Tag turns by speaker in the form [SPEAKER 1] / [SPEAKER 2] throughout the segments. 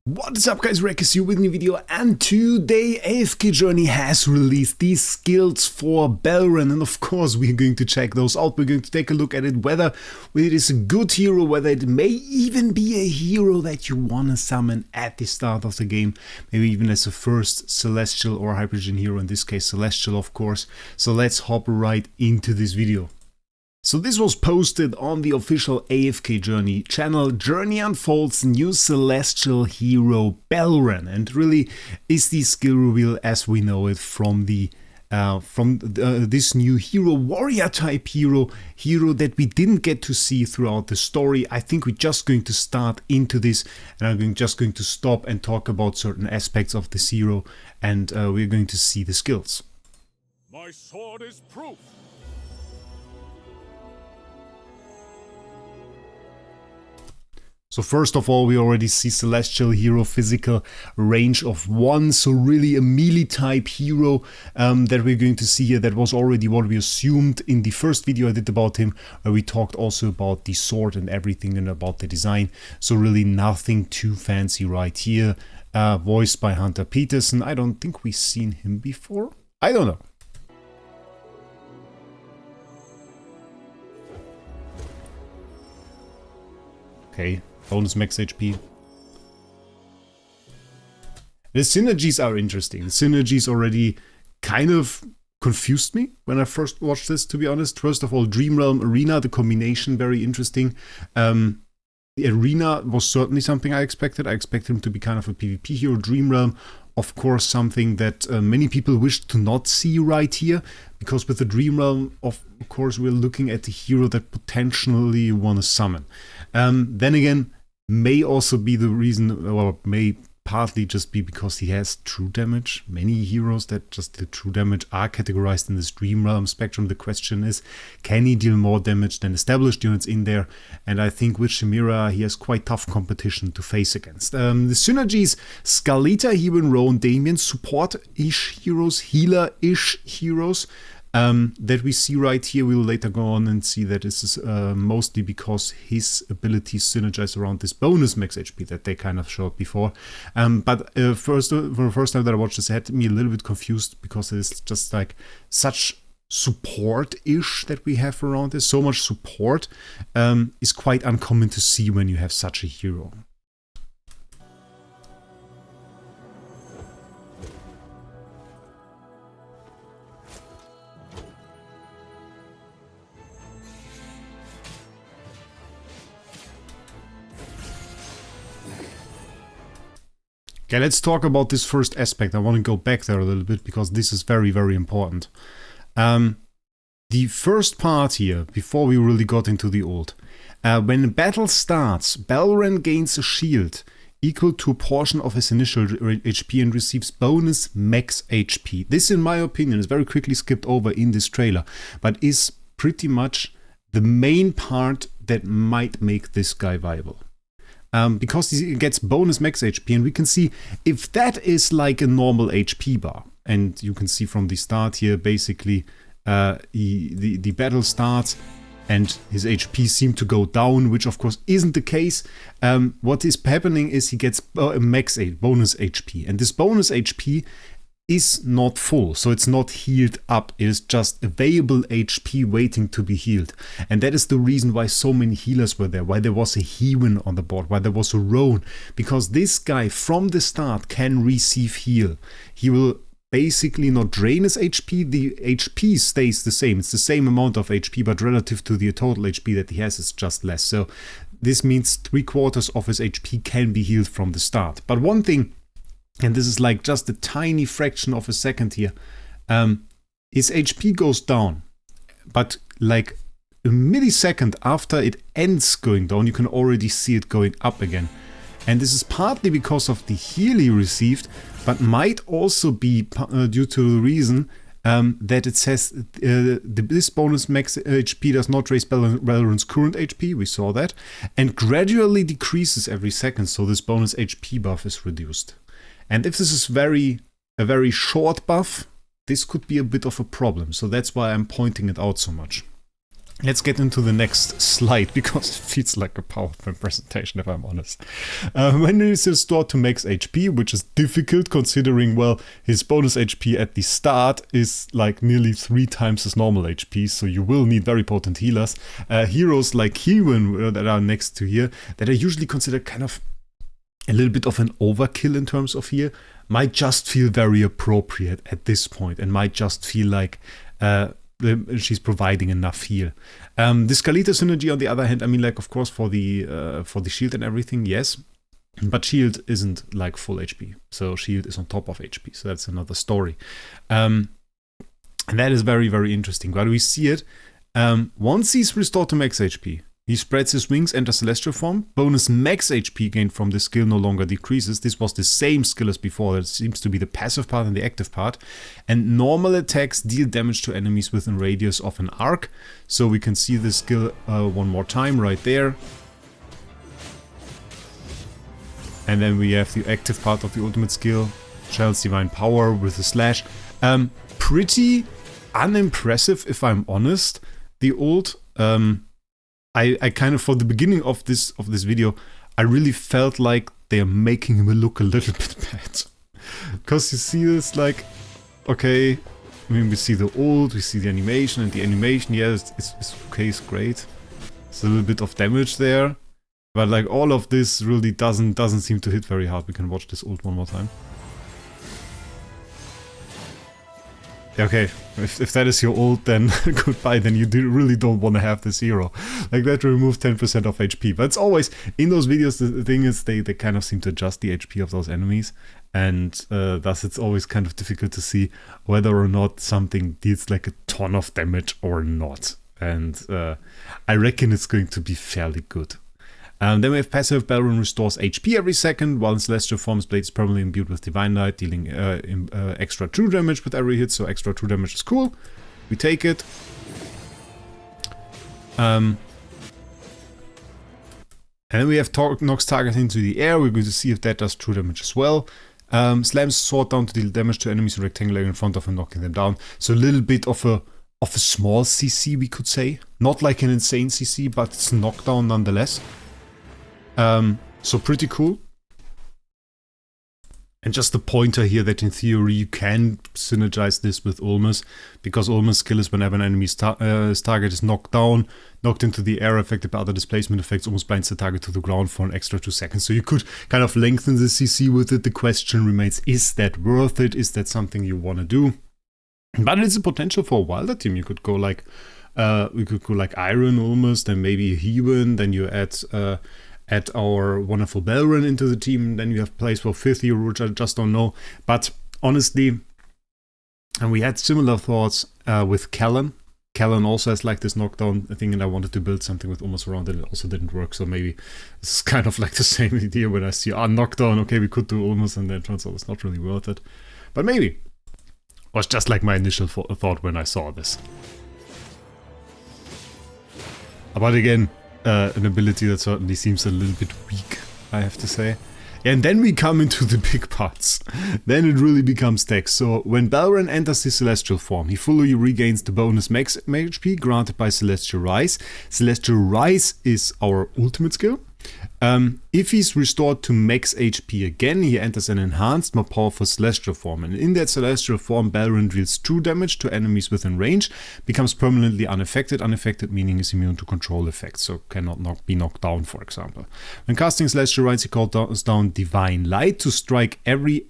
[SPEAKER 1] What is up guys, Wraec is here with a new video, and today AFK Journey has released these skills for Baelran, and of course we're going to check those out. We're going to take a look at it, whether it is a good hero, whether it may even be a hero that you want to summon at the start of the game, maybe even as a first Celestial or Hypergen hero, in this case Celestial of course. So let's hop right into this video. So this was posted on the official AFK Journey channel. Journey unfolds new Celestial hero Baelran, and really is the skill reveal as we know it from this new hero, warrior type hero that we didn't get to see throughout the story. I think we're just going to start into this, and I'm just going to stop and talk about certain aspects of this hero, and we're going to see the skills.
[SPEAKER 2] My sword is proof.
[SPEAKER 1] So first of all, we already see Celestial hero physical range of 1, so really a melee type hero that we're going to see here. That was already what we assumed in the first video I did about him, where we talked also about the sword and everything and about the design. So really nothing too fancy right here. Voiced by Hunter Peterson. I don't think we've seen him before. I don't know. Okay. Bonus max HP. The synergies are interesting. The synergies already kind of confused me when I first watched this, to be honest. First of all, Dream Realm, Arena, the combination, very interesting. The Arena was certainly something I expected. I expected him to be kind of a PvP hero. Dream Realm, of course, something that many people wished to not see right here, because with the Dream Realm, of course, we're looking at the hero that potentially you want to summon. Then again, may also be the reason, or may partly just be because he has true damage. Many heroes that just do true damage are categorized in this Dream Realm spectrum. The question is, can he deal more damage than established units in there? And I think with Chimera he has quite tough competition to face against. The synergies: Scarletta, Hero and Rowan, Damien, support-ish heroes, healer-ish heroes. That we see right here. We'll later go on and see that this is mostly because his abilities synergize around this bonus max HP that they kind of showed before. But for the first time that I watched this, it had me a little bit confused, because it's just like such support-ish that we have around this. So much support is quite uncommon to see when you have such a hero. Okay, let's talk about this first aspect. I want to go back there a little bit, because this is very, very important. The first part here, before we really got into the old. When battle starts, Baelran gains a shield equal to a portion of his initial HP and receives bonus max HP. This, in my opinion, is very quickly skipped over in this trailer, but is pretty much the main part that might make this guy viable. Because he gets bonus max HP, and we can see if that is like a normal HP bar, and you can see from the start here, basically the battle starts and his HP seemed to go down, which of course isn't the case. What is happening is he gets bonus HP, and this bonus HP is not full, so it's not healed up. It is just available HP waiting to be healed, and that is the reason why so many healers were there, why there was a Hewen on the board, why there was a Roan, because this guy from the start can receive heal. He will basically not drain his HP. The HP stays the same. It's the same amount of HP, but relative to the total HP that he has, it's just less. So this means 3/4 of his HP can be healed from the start. But one thing, and this is like just a tiny fraction of a second here, his HP goes down, but like a millisecond after it ends going down, you can already see it going up again. And this is partly because of the heal he received, but might also be due to the reason that it says this bonus max HP does not raise Baelran's current HP, we saw that, and gradually decreases every second, so this bonus HP buff is reduced. And if this is a very short buff, this could be a bit of a problem. So that's why I'm pointing it out so much. let's get into the next slide, because it feels like a PowerPoint presentation, if I'm honest. When he is restored to max HP, which is difficult considering, well, his bonus HP at the start is like nearly 3 times his normal HP, so you will need very potent healers. Heroes like Hogan that are next to here, that are usually considered kind of a little bit of an overkill in terms of heal, might just feel very appropriate at this point, and might just feel like she's providing enough heal. The Skalita synergy, on the other hand, I mean, like, of course, for the shield and everything, yes, but shield isn't like full HP, so shield is on top of HP, so that's another story. And that is very, very interesting. But we see it once he's restored to max HP. He spreads his wings, enters Celestial form. Bonus max HP gained from this skill no longer decreases. This was the same skill as before. It seems to be the passive part and the active part. And normal attacks deal damage to enemies within radius of an arc. So we can see this skill one more time right there. And then we have the active part of the ultimate skill. Shell's Divine Power with a slash. Pretty unimpressive, if I'm honest. The ult... I kind of, for the beginning of this video, I really felt like they're making him look a little bit bad. Because you see this, like, okay, I mean, we see the ult, we see the animation, and the animation, yeah, it's okay, it's great. It's a little bit of damage there. But like, all of this really doesn't seem to hit very hard. We can watch this ult one more time. Okay, if that is your ult, then goodbye, then you really don't want to have this hero. Like, that removes 10% of HP. But it's always, in those videos, the thing is, they kind of seem to adjust the HP of those enemies. And thus it's always kind of difficult to see whether or not something deals like a ton of damage or not. And I reckon it's going to be fairly good. Then we have passive. Baelran restores HP every second, while in Celestial forms, Blade is permanently imbued with Divine Light, dealing extra true damage with every hit, so extra true damage is cool. We take it. And then we have knocks target into the air. We're going to see if that does true damage as well. Slams sword down to deal damage to enemies in rectangular in front of him, knocking them down. So a little bit of a small CC, we could say. Not like an insane CC, but it's knockdown nonetheless. So pretty cool. And just a pointer here that in theory you can synergize this with Ulma's, because Ulma's skill is whenever an enemy's target is knocked down, knocked into the air, affected by other displacement effects, almost blinds the target to the ground for an extra 2 seconds. So you could kind of lengthen the CC with it. The question remains, is that worth it? Is that something you want to do? But it's a potential for a wilder team. You could go like, Iron almost, then maybe Hewen, then you add our wonderful Baelran into the team, then you have place for 5th hero, which I just don't know. But honestly, and we had similar thoughts with Callan. Callan also has like this knockdown thing, and I wanted to build something with almost around it. It also didn't work, so maybe this is kind of like the same idea when I see, knockdown, okay, we could do almost, and then it turns out it's not really worth it. But maybe. Was just like my initial thought when I saw this. But again, an ability that certainly seems a little bit weak, I have to say. And then we come into the big parts. Then it really becomes text. So when Baelran enters his Celestial form, he fully regains the bonus max HP granted by Celestial Rise. Celestial Rise is our ultimate skill. If he's restored to max HP again, he enters an enhanced, more powerful Celestial form. And in that Celestial form, Baelran deals true damage to enemies within range, becomes permanently unaffected. Unaffected meaning is immune to control effects, so cannot be knocked down, for example. When casting Celestial Rise, he calls down Divine Light to strike every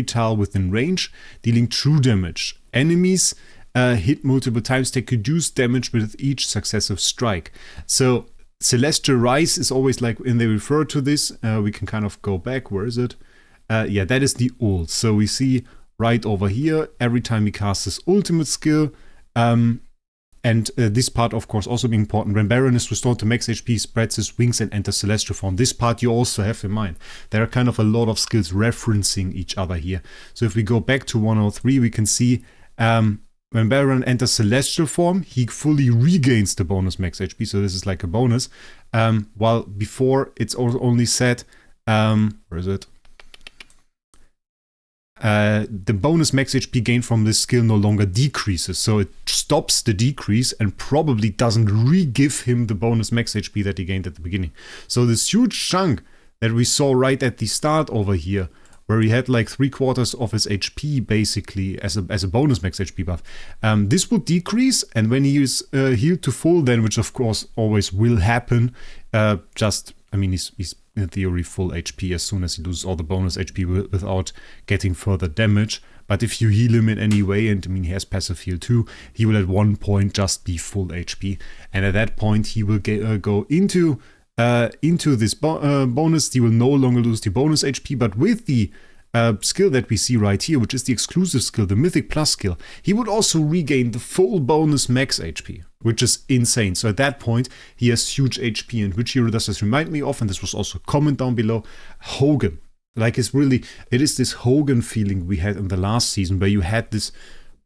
[SPEAKER 1] tile within range, dealing true damage. Enemies hit multiple times take reduced damage with each successive strike. So Celestial Rise is always like, when they refer to this, we can kind of go back. Where is it? Yeah, that is the ult. So we see right over here, every time he casts his ultimate skill, and this part, of course, also being important. When Baelran is restored to max HP, he spreads his wings and enters Celestial form. This part you also have in mind. There are kind of a lot of skills referencing each other here. So if we go back to 103, we can see when Baelran enters Celestial form, he fully regains the bonus max HP, so this is like a bonus. While before, it's only said, where is it? the bonus max HP gained from this skill no longer decreases. So it stops the decrease and probably doesn't re-give him the bonus max HP that he gained at the beginning. So this huge chunk that we saw right at the start over here, where he had like 3/4 of his HP basically as a bonus max HP buff. This would decrease, and when he is healed to full then, which of course always will happen, he's in theory full HP as soon as he loses all the bonus HP without getting further damage. But if you heal him in any way, and he has passive heal too, he will at one point just be full HP. And at that point he will go into this bonus. He will no longer lose the bonus HP, but with the skill that we see right here, which is the exclusive skill, the Mythic Plus skill, he would also regain the full bonus max HP, which is insane. So at that point, he has huge HP. And which hero does this remind me of? And this was also a comment down below. Hogan. Like it is this Hogan feeling we had in the last season, where you had this,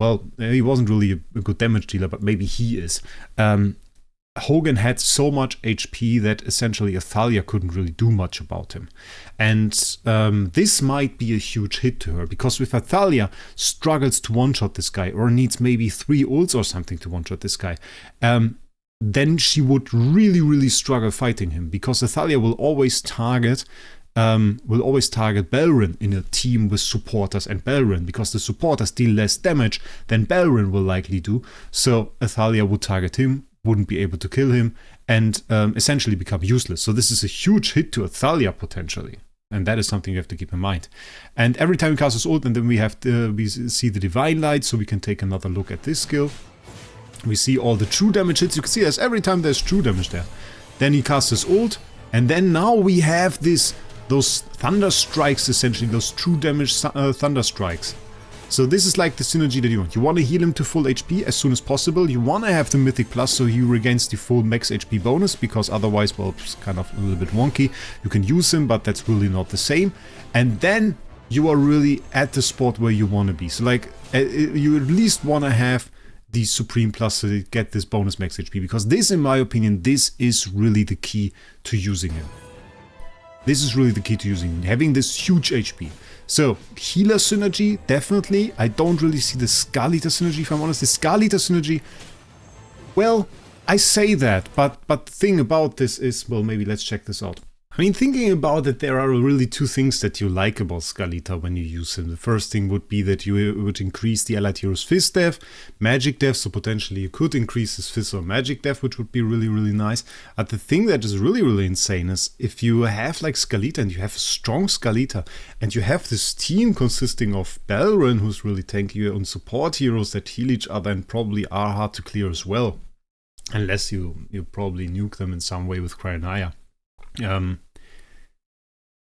[SPEAKER 1] well, he wasn't really a good damage dealer, but maybe he is. Hogan had so much HP that essentially Athalia couldn't really do much about him. And this might be a huge hit to her, because if Athalia struggles to one-shot this guy, or needs maybe 3 ults or something to one-shot this guy, then she would really, really struggle fighting him, because Athalia will always target Baelran in a team with supporters and Baelran, because the supporters deal less damage than Baelran will likely do. So Athalia would target him, wouldn't be able to kill him, and essentially become useless. So this is a huge hit to Athalia potentially, and that is something you have to keep in mind. And every time he casts his ult, and then we see the Divine Light, so we can take another look at this skill. We see all the true damage hits. You can see every time there's true damage there. Then he casts his ult, and then now we have those thunder strikes, essentially those true damage thunder strikes. So this is like the synergy that you want. You want to heal him to full HP as soon as possible. You want to have the Mythic Plus so he regains the full max HP bonus, because otherwise, well, it's kind of a little bit wonky. You can use him, but that's really not the same. And then you are really at the spot where you want to be. So like, you at least want to have the Supreme Plus to get this bonus max HP, because this, in my opinion, this is really the key to using him. This is really the key to using him, having this huge HP. So, healer synergy, definitely. I don't really see the Skull Eater synergy, if I'm honest. The Skull Eater synergy, well, I say that, but the thing about this is, well, maybe let's check this out. I mean, thinking about it, there are really 2 things that you like about Skull Eater when you use him. The first thing would be that you would increase the allied hero's fist def, magic def, so potentially you could increase his fist or magic def, which would be really, really nice. But the thing that is really, really insane is if you have like Skull Eater and you have a strong Skull Eater and you have this team consisting of Baelran, who's really tanky, and support heroes that heal each other and probably are hard to clear as well. Unless you probably nuke them in some way with Cryonaya.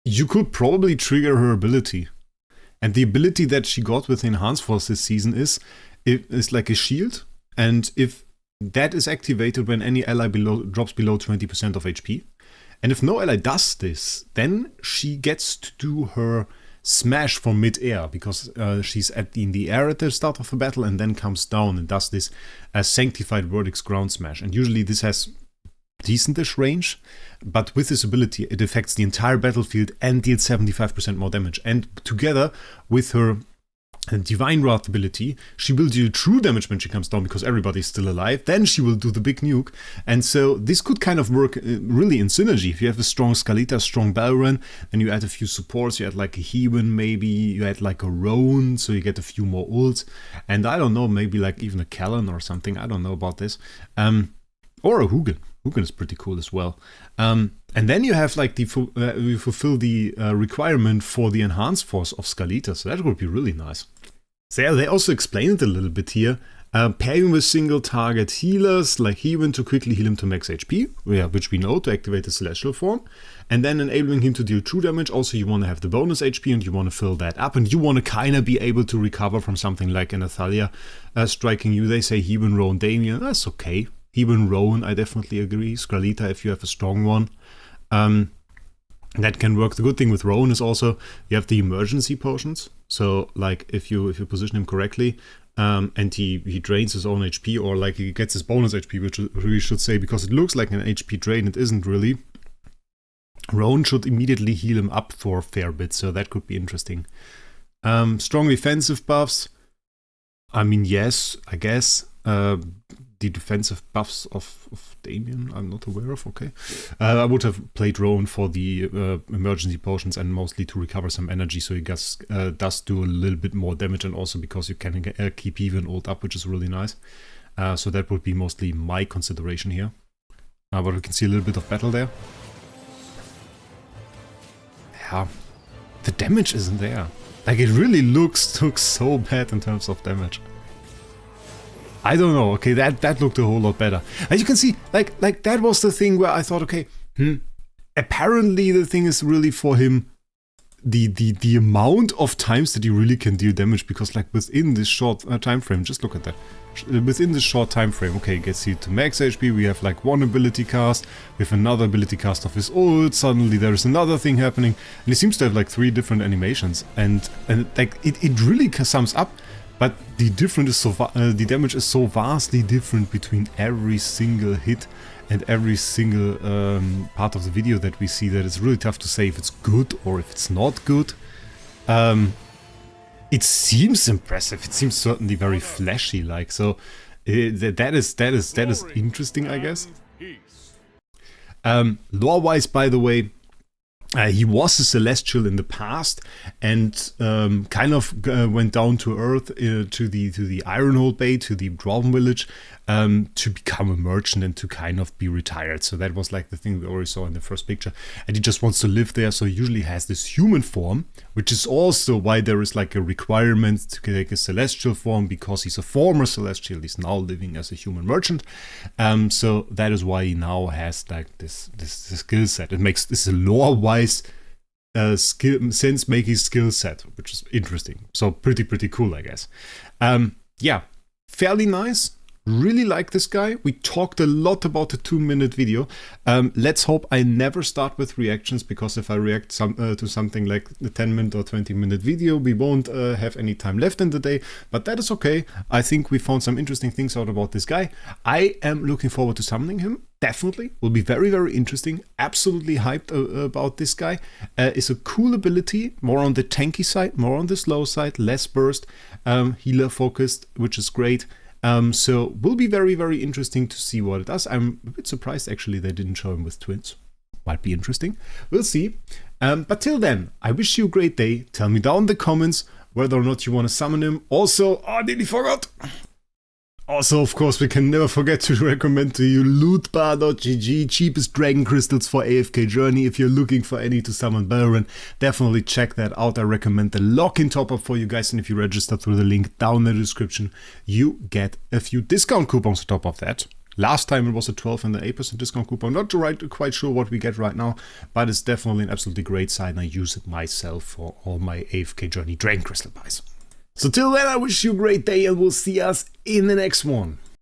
[SPEAKER 1] You could probably trigger her ability. And the ability that she got with Enhanced Force this season is like a shield. And if that is activated when any ally drops below 20% of HP. And if no ally does this, then she gets to do her smash from mid-air, because she's in the air at the start of the battle and then comes down and does this Sanctified Verdict's ground smash. And usually this has decentish range, but with this ability it affects the entire battlefield and deals 75% more damage. And together with her Divine Wrath ability, she will do true damage when she comes down, because everybody's still alive. Then she will do the big nuke. And so this could kind of work really in synergy. If you have a strong Skull Eater, strong Baelran, and you add a few supports, you add like a Hogan maybe, you add like a Roan, so you get a few more ults. And I don't know, maybe like even a Callan or something, I don't know about this. Or a Hogan. Hogan is pretty cool as well. And then you have like you fulfill the requirement for the Enhanced Force of Skull Eater, so that would be really nice. So yeah, they also explain it a little bit here. Pairing with single target healers like Hogan to quickly heal him to max HP, which we know to activate the Celestial form. And then enabling him to deal true damage. Also, you want to have the bonus HP and you want to fill that up. And you want to kind of be able to recover from something like an Athalia striking you. They say Hogan, Roan, Damien. That's okay. Even Roan, I definitely agree. Skull Eater, if you have a strong one, that can work. The good thing with Roan is also you have the emergency potions. So, like if you position him correctly, and he drains his own HP, or like he gets his bonus HP, which we should say, because it looks like an HP drain, it isn't really. Roan should immediately heal him up for a fair bit, so that could be interesting Strong defensive buffs. I mean, yes, I guess. The defensive buffs of Damien, I'm not aware of, okay. I would have played Rowan for the emergency potions and mostly to recover some energy, so he does do a little bit more damage, and also because you can keep even ult up, which is really nice. So that would be mostly my consideration here. But we can see a little bit of battle there. Yeah, the damage isn't there. Like, it really looks so bad in terms of damage. I don't know, okay, that looked a whole lot better. As you can see, like that was the thing where I thought, okay, apparently the thing is really for him, the amount of times that he really can deal damage, because like within this short time frame, just look at that, within this short time frame, okay, gets you to max HP, we have like one ability cast, we have another ability cast of his ult, suddenly there is another thing happening, and he seems to have like 3 different animations, and like it really sums up. But the difference is the damage is so vastly different between every single hit and every single part of the video that we see, that it's really tough to say if it's good or if it's not good. It seems impressive. It seems certainly very flashy, like, so. That is interesting, I guess. Lore-wise, by the way. He was a Celestial in the past, and kind of went down to Earth, to the Ironhold Bay, to the Dwarven village, to become a merchant and to kind of be retired. So that was like the thing we already saw in the first picture. And he just wants to live there, so he usually has this human form, which is also why there is like a requirement to take a Celestial form, because he's a former Celestial. He's now living as a human merchant. So that is why he now has like this skill set. It makes this a lore-wise sense-making skill set, which is interesting. So pretty cool, I guess. Yeah, fairly nice. Really like this guy. We talked a lot about the 2-minute video. Let's hope I never start with reactions, because if I react to something like the 10-minute or 20-minute video, we won't have any time left in the day, but that is okay. I think we found some interesting things out about this guy. I am looking forward to summoning him. Definitely. Will be very interesting. Absolutely hyped about this guy. It's a cool ability, more on the tanky side, more on the slow side, less burst, healer focused, which is great. So will be very interesting to see what it does. I'm a bit surprised actually they didn't show him with twins. Might be interesting. We'll see. But till then, I wish you a great day. Tell me down in the comments whether or not you want to summon him. Also, I nearly forgot. Also, of course, we can never forget to recommend to you lootbar.gg, cheapest dragon crystals for AFK journey. If you're looking for any to summon Baelran, definitely check that out. I recommend the lock-in top-up for you guys, and if you register through the link down in the description, you get a few discount coupons on top of that. Last time it was a 12 and an 8% discount coupon. Not quite sure what we get right now, but it's definitely an absolutely great site, and I use it myself for all my AFK journey dragon crystal buys. So till then, I wish you a great day, and we'll see us in the next one.